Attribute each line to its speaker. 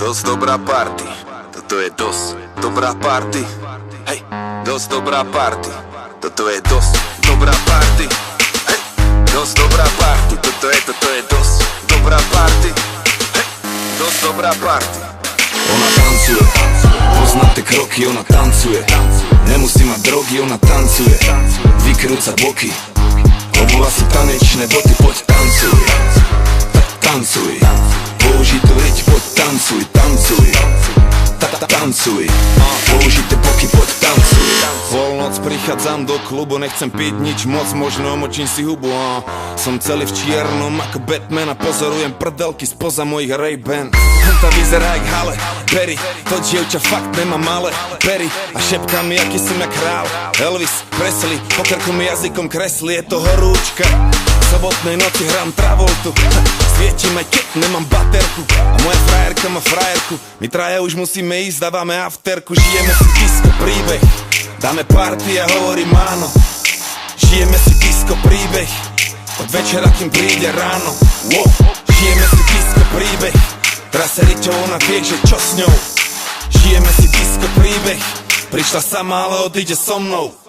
Speaker 1: Dosť dobrá party, toto je dosť dobrá party. Hej, dosť dobrá party, toto je dosť dobrá party. Hej, dosť dobrá party, toto je dosť dobrá party. Hej, dosť dobrá party.
Speaker 2: Ona tancuje, pozná tie kroky, ona tancuje. Nemusí mať drogy, ona tancuje. Vykrúca boky, obúva si tanečné boty, poď tancuj. Tancuj, použitú riť, poď tancuj, tancuj. Tancuj, použité boky, poď tancuj.
Speaker 3: Polnoc prichádzam do klubu, nechcem piť nič moc, možno omočím si hubu. Som celý v čiernom ako Batman a pozorujem prdelky spoza mojich Ray-Ban. Tá vyzerá jak Halle Berry, to dievča fakt nemá malé pery a šepká mi, aký som ja král Elvis Presley, po krku mi jazykom kreslí, je to horúčka. V sobotnej noci hrám Travoltu, svietím aj keď nemám baterku a moja frajerka má frajerku. My traja už musíme ísť, dávame afterku, žijeme si disco príbeh. Dáme party a hovorím áno. Žijeme si disco príbeh od večera, kým príde ráno. Wow. Žijeme si disco príbeh, teraz sa riťou, ona vie, že čo s ňou. Žijeme si disco príbeh, prišla sama, ale odíde so mnou.